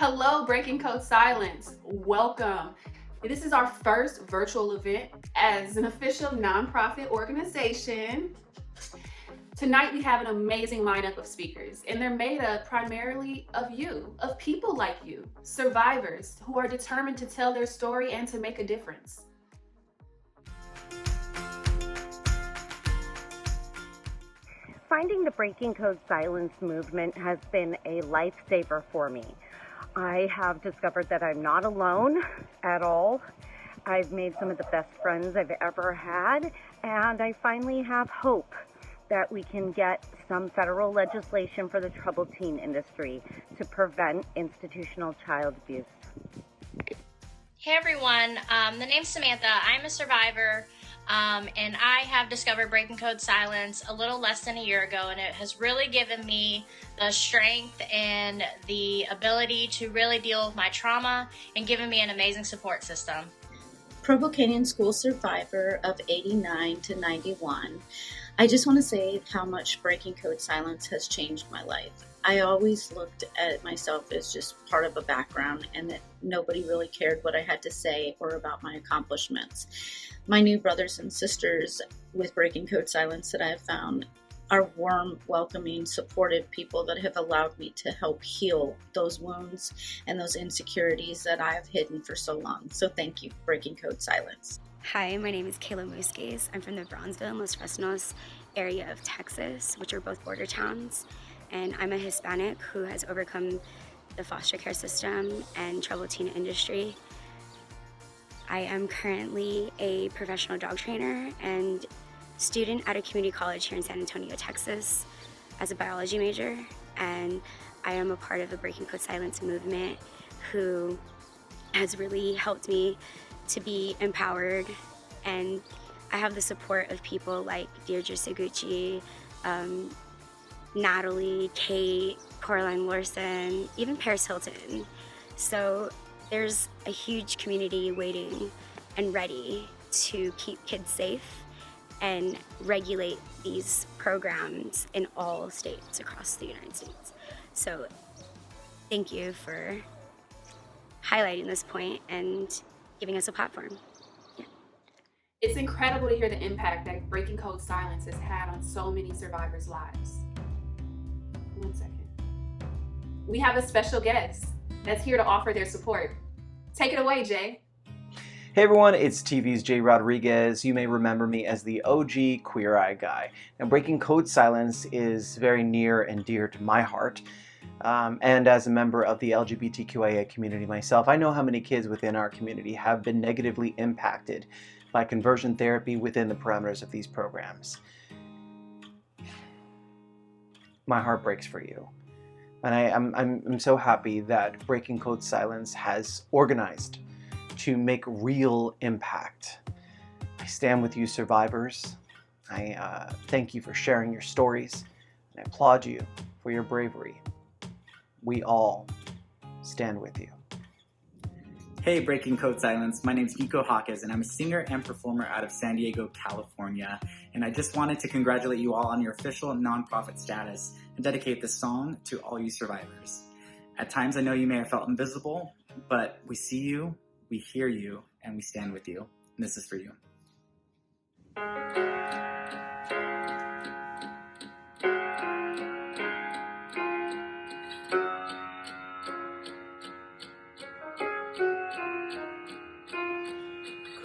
Hello, Breaking Code Silence. Welcome. This is our first virtual event as an official nonprofit organization. Tonight we have an amazing lineup of speakers, and they're made up primarily of you, of people like you, survivors who are determined to tell their story and to make a difference. Finding the Breaking Code Silence movement has been a lifesaver for me. I have discovered that I'm not alone at all. I've made some of the best friends I've ever had, and I finally have hope that we can get some federal legislation for the troubled teen industry to prevent institutional child abuse. Hey everyone, the name's Samantha. I'm a survivor, and I have discovered Breaking Code Silence a little less than a year ago, and it has really given me the strength and the ability to really deal with my trauma and given me an amazing support system. Provo Canyon School survivor of 89 to 91. I just want to say how much Breaking Code Silence has changed my life. I always looked at myself as just part of a background and that nobody really cared what I had to say or about my accomplishments. My new brothers and sisters with Breaking Code Silence that I have found are warm, welcoming, supportive people that have allowed me to help heal those wounds and those insecurities that I have hidden for so long. So thank you, Breaking Code Silence. Hi, my name is Kayla Muscase. I'm from the Brownsville and Los Fresnos area of Texas, which are both border towns. And I'm a Hispanic who has overcome the foster care system and troubled teen industry. I am currently a professional dog trainer and student at a community college here in San Antonio, Texas, as a biology major. And I am a part of the Breaking Code Silence movement who has really helped me to be empowered, and I have the support of people like Deirdre Seguchi, Natalie, Kate, Coraline Lorson, even Paris Hilton. So there's a huge community waiting and ready to keep kids safe and regulate these programs in all states across the United States. So thank you for highlighting this point and giving us a platform. Yeah. It's incredible to hear the impact that Breaking Code Silence has had on so many survivors' lives. 1 second. We have a special guest that's here to offer their support. Take it away, Jay. Hey everyone, it's TV's Jay Rodriguez. You may remember me as the OG Queer Eye guy. Now, Breaking Code Silence is very near and dear to my heart. And as a member of the LGBTQIA community myself, I know how many kids within our community have been negatively impacted by conversion therapy within the parameters of these programs. My heart breaks for you. And I'm so happy that Breaking Code Silence has organized to make real impact. I stand with you, survivors. I thank you for sharing your stories, and I applaud you for your bravery. We all stand with you. Hey, Breaking Code Silence. My name's Nico Hawkes, and I'm a singer and performer out of San Diego, California. And I just wanted to congratulate you all on your official nonprofit status and dedicate this song to all you survivors. At times, I know you may have felt invisible, but we see you, we hear you, and we stand with you. And this is for you.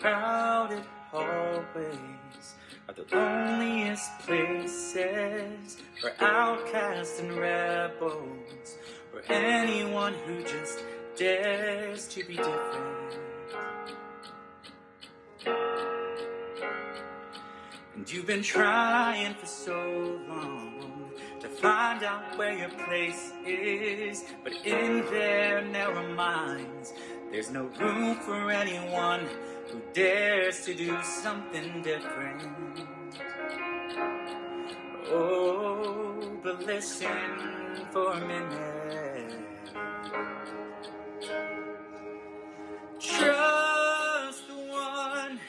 Crowded hallways are the loneliest places for outcasts and rebels, or anyone who just dares to be different. And you've been trying for so long to find out where your place is, but in their narrow minds, there's no room for anyone who dares to do something different. Oh, but listen for a minute. Trust the one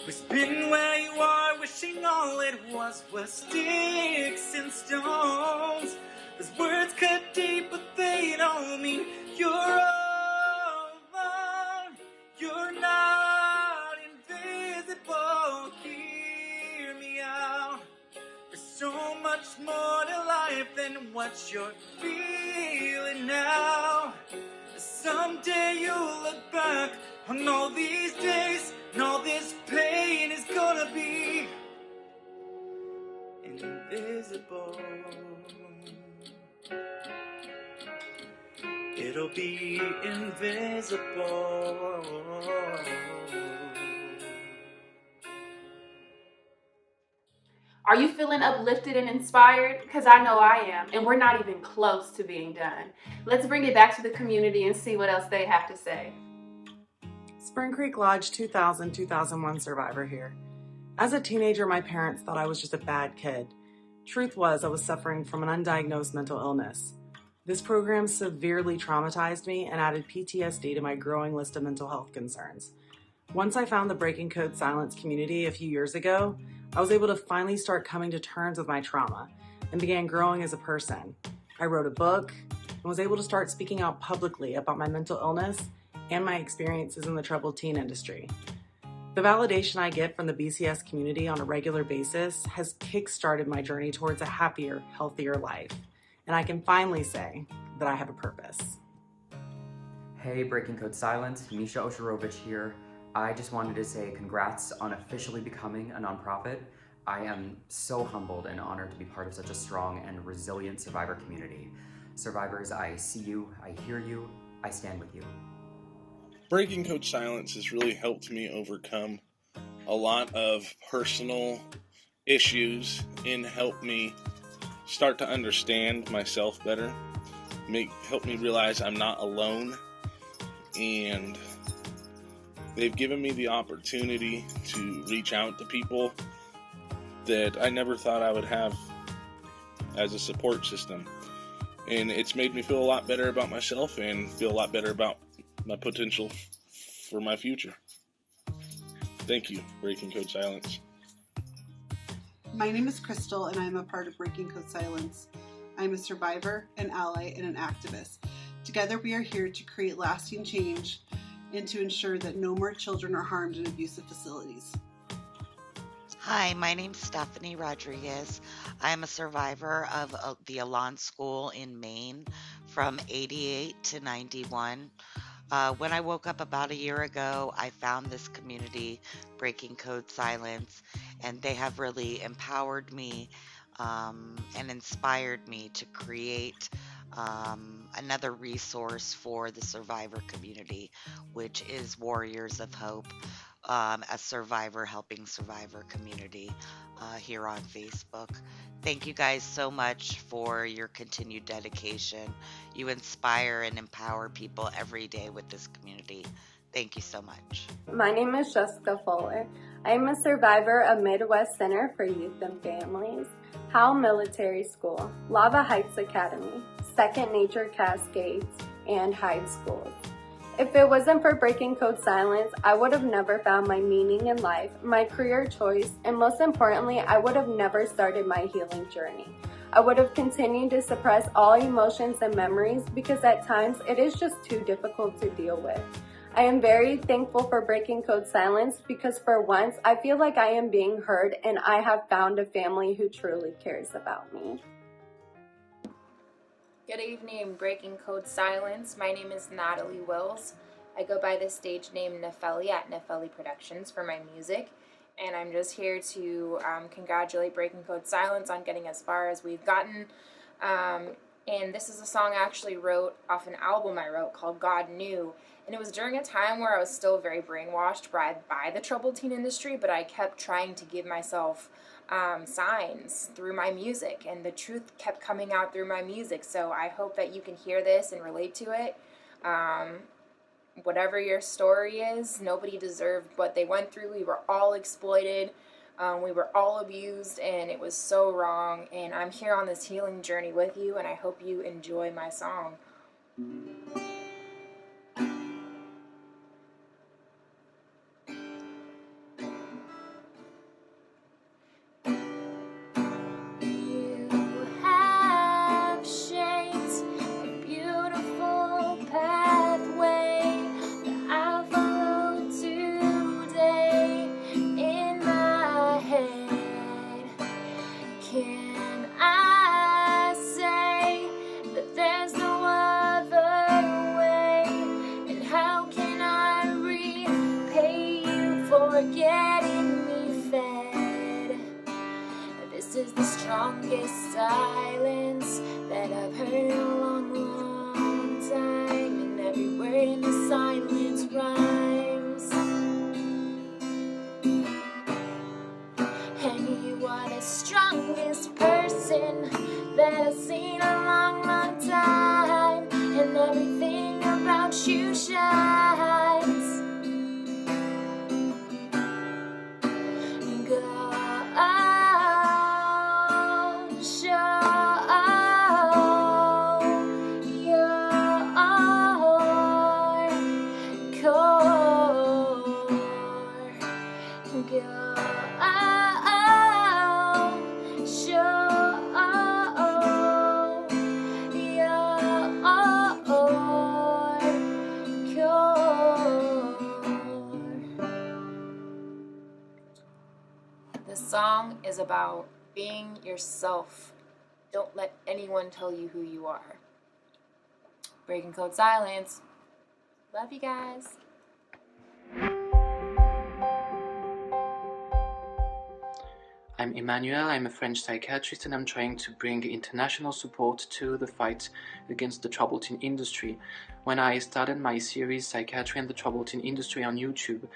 who's been where you are, wishing all it was sticks and stones. Those words cut deep, but they don't mean you're all And all these days and all this pain is gonna be invisible. It'll be invisible. Are you feeling uplifted and inspired? Because I know I am, and we're not even close to being done. Let's bring it back to the community and see what else they have to say. Spring Creek Lodge 2000-2001 survivor here. As a teenager, my parents thought I was just a bad kid. Truth was, I was suffering from an undiagnosed mental illness. This program severely traumatized me and added PTSD to my growing list of mental health concerns. Once I found the Breaking Code Silence community a few years ago, I was able to finally start coming to terms with my trauma and began growing as a person. I wrote a book and was able to start speaking out publicly about my mental illness and my experiences in the troubled teen industry. The validation I get from the BCS community on a regular basis has kick-started my journey towards a happier, healthier life. And I can finally say that I have a purpose. Hey, Breaking Code Silence, Misha Oshirovich here. I just wanted to say congrats on officially becoming a nonprofit. I am so humbled and honored to be part of such a strong and resilient survivor community. Survivors, I see you, I hear you, I stand with you. Breaking Code Silence has really helped me overcome a lot of personal issues and helped me start to understand myself better, help me realize I'm not alone, and they've given me the opportunity to reach out to people that I never thought I would have as a support system. And it's made me feel a lot better about myself and feel a lot better about my potential for my future. Thank you, Breaking Code Silence. My name is Crystal, and I'm a part of Breaking Code Silence. I'm a survivor, an ally, and an activist. Together we are here to create lasting change and to ensure that no more children are harmed in abusive facilities. Hi, my name's Stephanie Rodriguez. I am a survivor of the Elan School in Maine from 88 to 91. When I woke up about a year ago, I found this community, Breaking Code Silence, and they have really empowered me and inspired me to create another resource for the survivor community, which is Warriors of Hope, a survivor helping survivor community here on Facebook. Thank you guys so much for your continued dedication. You inspire and empower people every day with this community. Thank you so much. My name is Jessica Fuller. I am a survivor of Midwest Center for Youth and Families, Howell Military School, Lava Heights Academy, Second Nature Cascades, and Hyde Schools. If it wasn't for Breaking Code Silence, I would have never found my meaning in life, my career choice, and most importantly, I would have never started my healing journey. I would have continued to suppress all emotions and memories because at times it is just too difficult to deal with. I am very thankful for Breaking Code Silence because for once, I feel like I am being heard and I have found a family who truly cares about me. Good evening, Breaking Code Silence. My name is Natalie Wills. I go by the stage name Nefeli at Nefeli Productions for my music, and I'm just here to congratulate Breaking Code Silence on getting as far as we've gotten. And this is a song I actually wrote off an album I wrote called God Knew, and it was during a time where I was still very brainwashed by the troubled teen industry, but I kept trying to give myself signs through my music, and the truth kept coming out through my music. So I hope that you can hear this and relate to it. Whatever your story is, nobody deserved what they went through. We were all exploited, we were all abused, and it was so wrong. And I'm here on this healing journey with you, and I hope you enjoy my song. Can I say that there's no other the strongest silence that I've heard in a long, long time, and every word in the silence rhymes. And you are the strongest person that I've seen in a long, long time, and everything about you shines. Go show your core. Go The song is about being yourself. Don't let anyone tell you who you are. Breaking Code Silence. Love you guys. I'm Emmanuel, I'm a French psychiatrist, and I'm trying to bring international support to the fight against the troubled teen industry. When I started my series Psychiatry and the Troubled Teen Industry on YouTube,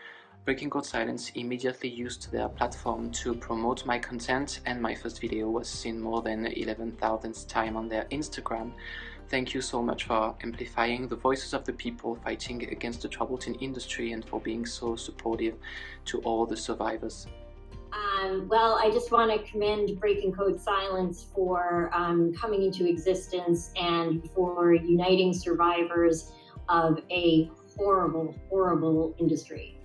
Breaking Code Silence immediately used their platform to promote my content, and my first video was seen more than 11,000 times on their Instagram. Thank you so much for amplifying the voices of the people fighting against the troubled teen industry and for being so supportive to all the survivors. Well, I just want to commend Breaking Code Silence for coming into existence and for uniting survivors of a horrible, horrible industry.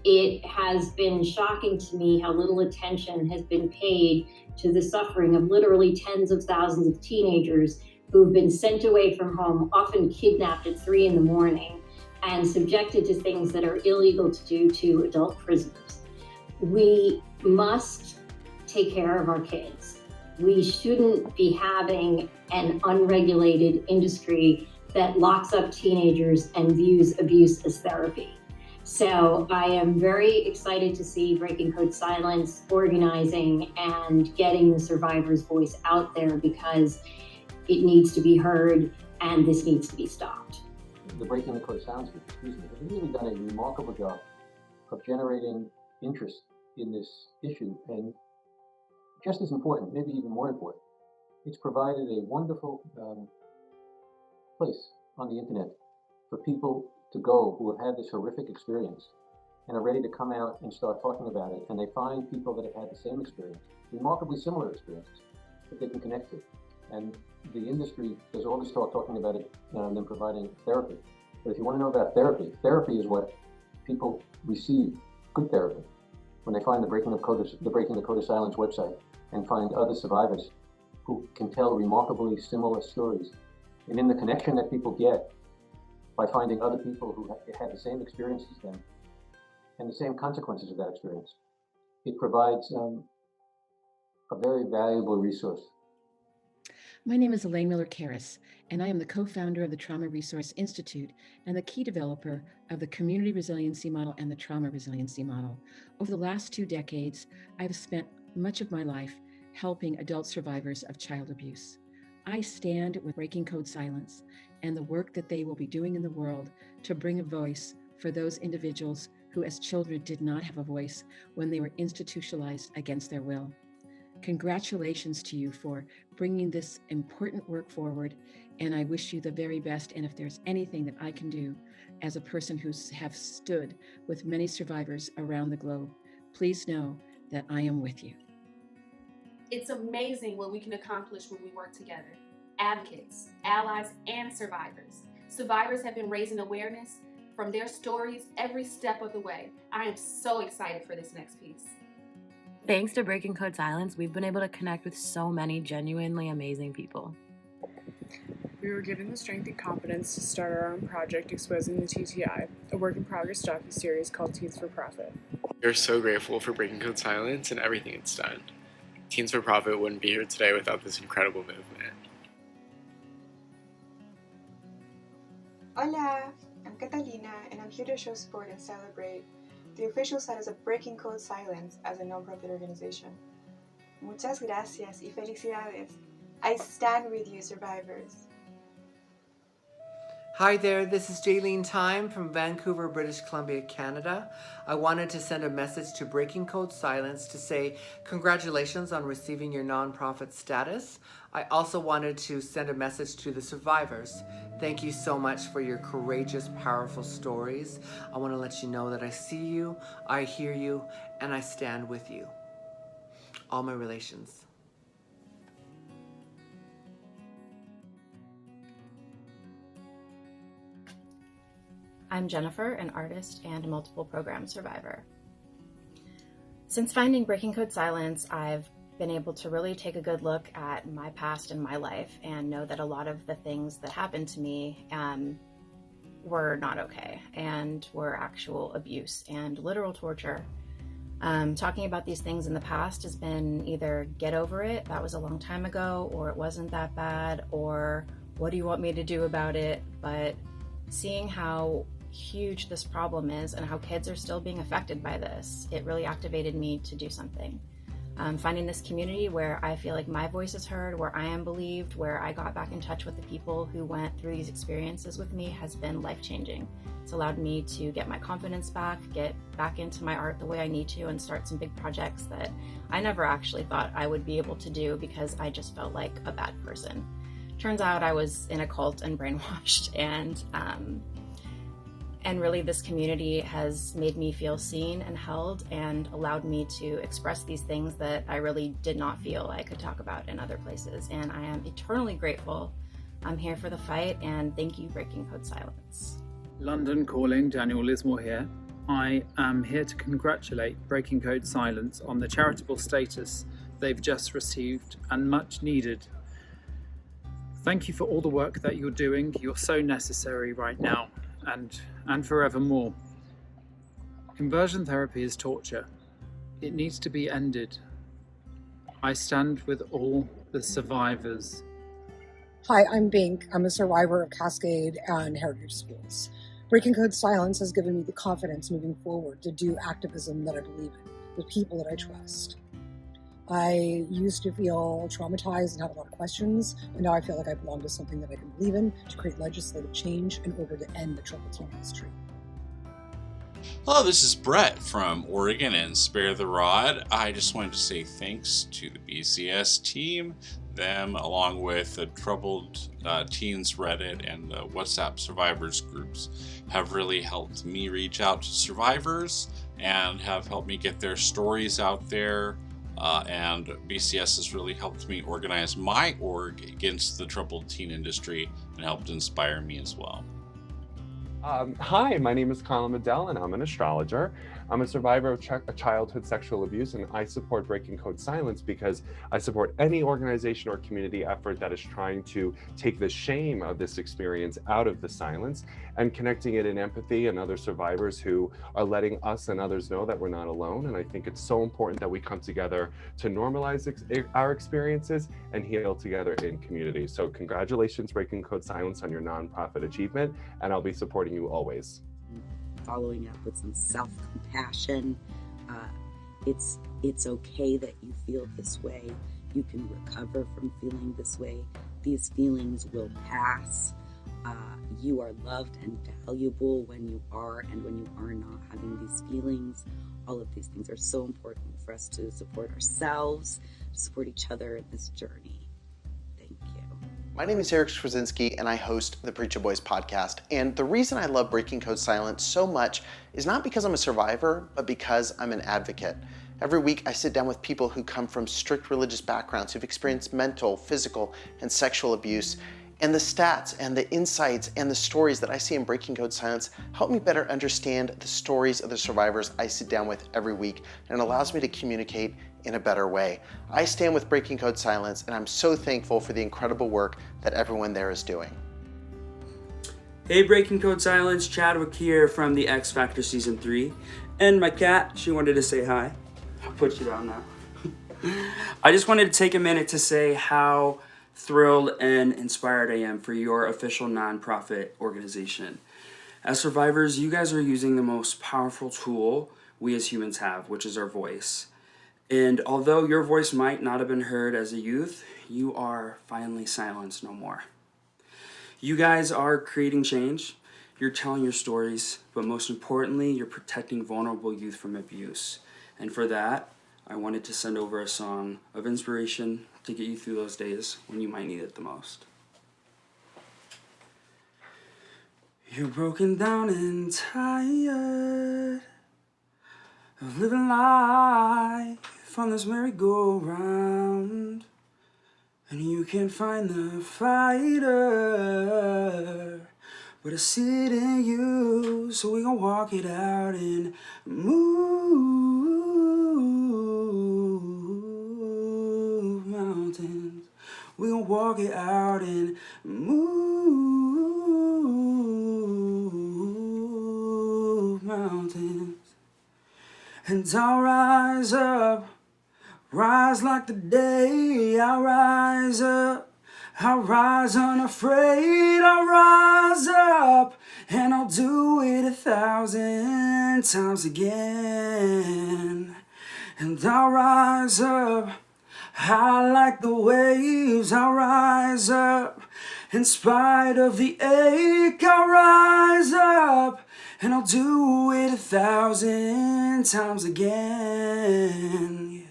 It has been shocking to me how little attention has been paid to the suffering of literally tens of thousands of teenagers who've been sent away from home, often kidnapped at 3 a.m, and subjected to things that are illegal to do to adult prisoners. We must take care of our kids. We shouldn't be having an unregulated industry that locks up teenagers and views abuse as therapy. So I am very excited to see Breaking Code Silence organizing and getting the survivors' voice out there, because it needs to be heard and this needs to be stopped. The Breaking the Code Silence group, has really done a remarkable job of generating interest in this issue, and just as important, maybe even more important, it's provided a wonderful place on the internet for people to go who have had this horrific experience and are ready to come out and start talking about it, and they find people that have had the same experience, remarkably similar experiences, that they can connect to. And the industry does all this talk talking about it and then providing therapy. But if you want to know about therapy, therapy is what people receive, good therapy, when they find the Breaking the Code of Silence website and find other survivors who can tell remarkably similar stories. And in the connection that people get by finding other people who had the same experience as them and the same consequences of that experience, it provides a very valuable resource. My name is Elaine Miller-Karras, and I am the co-founder of the Trauma Resource Institute and the key developer of the Community Resiliency Model and the Trauma Resiliency Model. Over the last 2 decades, I've spent much of my life helping adult survivors of child abuse. I stand with Breaking Code Silence and the work that they will be doing in the world to bring a voice for those individuals who as children did not have a voice when they were institutionalized against their will. Congratulations to you for bringing this important work forward, and I wish you the very best. And if there's anything that I can do as a person who have stood with many survivors around the globe, please know that I am with you. It's amazing what we can accomplish when we work together. Advocates, allies, and survivors. Survivors have been raising awareness from their stories every step of the way. I am so excited for this next piece. Thanks to Breaking Code Silence, we've been able to connect with so many genuinely amazing people. We were given the strength and confidence to start our own project exposing the TTI, a work-in-progress docu-series called Teens for Profit. We're so grateful for Breaking Code Silence and everything it's done. Teens for Profit wouldn't be here today without this incredible movement. Hola, I'm Catalina, and I'm here to show support and celebrate the official status of Breaking Code Silence as a nonprofit organization. Muchas gracias y felicidades. I stand with you, survivors. Hi there, this is Jaylene Time from Vancouver, British Columbia, Canada. I wanted to send a message to Breaking Code Silence to say congratulations on receiving your nonprofit status. I also wanted to send a message to the survivors. Thank you so much for your courageous, powerful stories. I want to let you know that I see you, I hear you, and I stand with you. All my relations. I'm Jennifer, an artist and multiple program survivor. Since finding Breaking Code Silence, I've been able to really take a good look at my past and my life and know that a lot of the things that happened to me were not okay and were actual abuse and literal torture. Talking about these things in the past has been either get over it, that was a long time ago, or it wasn't that bad, or what do you want me to do about it? But seeing how huge this problem is and how kids are still being affected by this, it really activated me to do something. Finding this community where I feel like my voice is heard, where I am believed, where I got back in touch with the people who went through these experiences with me has been life-changing. It's allowed me to get my confidence back, get back into my art the way I need to, and start some big projects that I never actually thought I would be able to do because I just felt like a bad person. Turns out I was in a cult and brainwashed, and really this community has made me feel seen and held and allowed me to express these things that I really did not feel I could talk about in other places. And I am eternally grateful. I'm here for the fight, and thank you, Breaking Code Silence. London calling, Daniel Lismore here. I am here to congratulate Breaking Code Silence on the charitable status they've just received and much needed. Thank you for all the work that you're doing. You're so necessary right now and forevermore. Conversion therapy is torture. It needs to be ended. I stand with all the survivors. Hi, I'm Bink. I'm a survivor of Cascade and Heritage Schools. Breaking Code Silence has given me the confidence moving forward to do activism that I believe in, with people that I trust. I used to feel traumatized and have a lot of questions, but now I feel like I belong to something that I can believe in to create legislative change in order to end the troubled teen industry. Hello, this is Brett from Oregon and Spare the Rod. I just wanted to say thanks to the BCS team. Them, along with the Troubled Teens Reddit and the WhatsApp survivors groups, have really helped me reach out to survivors and have helped me get their stories out there. And BCS has really helped me organize my org against the troubled teen industry and helped inspire me as well. Hi, my name is Colin Medell and I'm an astrologer. I'm a survivor of childhood sexual abuse, and I support Breaking Code Silence because I support any organization or community effort that is trying to take the shame of this experience out of the silence and connecting it in empathy and other survivors who are letting us and others know that we're not alone. And I think it's so important that we come together to normalize our experiences and heal together in community. So congratulations, Breaking Code Silence, on your nonprofit achievement, and I'll be supporting you always. Following up with some self-compassion. It's okay that you feel this way. You can recover from feeling this way. These feelings will pass. You are loved and valuable when you are and when you are not having these feelings. All of these things are so important for us to support ourselves, to support each other in this journey. My name is Eric Straczynski, and I host the Preacher Boys podcast. And the reason I love Breaking Code Silence so much is not because I'm a survivor, but because I'm an advocate. Every week, I sit down with people who come from strict religious backgrounds, who've experienced mental, physical, and sexual abuse. And the stats and the insights and the stories that I see in Breaking Code Silence help me better understand the stories of the survivors I sit down with every week, and it allows me to communicate in a better way. I stand with Breaking Code Silence, and I'm so thankful for the incredible work that everyone there is doing. Hey, Breaking Code Silence, Chadwick here from the X Factor Season 3. And my cat, she wanted to say hi. I'll put you down now. I just wanted to take a minute to say how thrilled and inspired I am for your official nonprofit organization. As survivors, you guys are using the most powerful tool we as humans have, which is our voice. And although your voice might not have been heard as a youth, you are finally silenced no more. You guys are creating change. You're telling your stories, but most importantly, you're protecting vulnerable youth from abuse. And for that, I wanted to send over a song of inspiration to get you through those days when you might need it the most. You're broken down and tired of living life on this merry-go-round, and you can't find the fighter, but I see it in you, so we gon' walk it out and move mountains. We gon' walk it out and move mountains. And I'll rise up, rise like the day. I'll rise up, I'll rise unafraid. I'll rise up, and I'll do it 1,000 times again. And I'll rise up, high like the waves. I'll rise up, in spite of the ache. I'll rise up, and I'll do it 1,000 times again.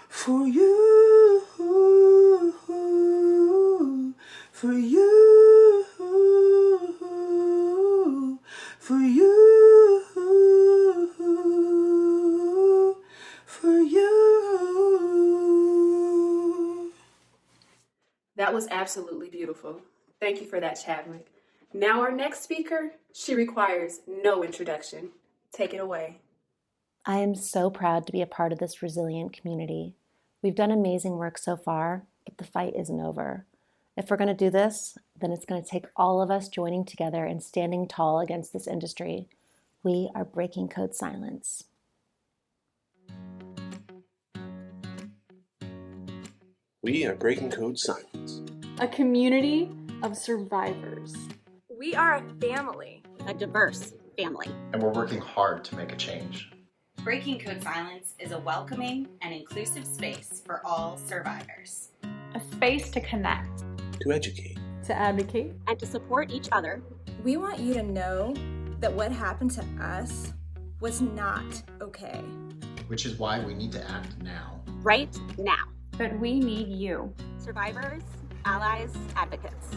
For you, for you, for you, for you. That was absolutely beautiful. Thank you for that, Chadwick. Now our next speaker, she requires no introduction. Take it away. I am so proud to be a part of this resilient community. We've done amazing work so far, but the fight isn't over. If we're going to do this, then it's going to take all of us joining together and standing tall against this industry. We are breaking code silence. We are Breaking Code Silence, a community of survivors. We are a family, a diverse family, and we're working hard to make a change. Breaking Code Silence is a welcoming and inclusive space for all survivors. A space to connect, to educate, to advocate, and to support each other. We want you to know that what happened to us was not okay. Which is why we need to act now. Right now. But we need you. Survivors, allies, advocates.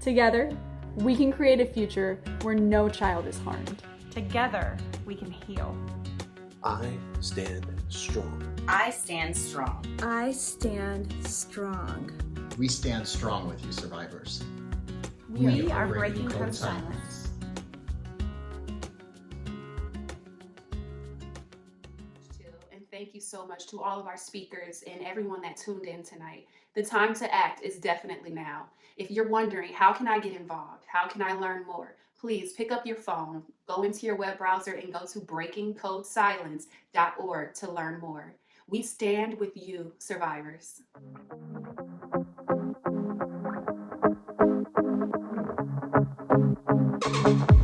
Together, we can create a future where no child is harmed. Together, we can heal. I stand strong. I stand strong. I stand strong. We stand strong with you, survivors. We are Breaking Code Silence. And thank you so much to all of our speakers and everyone that tuned in tonight. The time to act is definitely now. If you're wondering, how can I get involved? How can I learn more? Please pick up your phone, go into your web browser and go to breakingcodesilence.org to learn more. We stand with you, survivors. Thank you.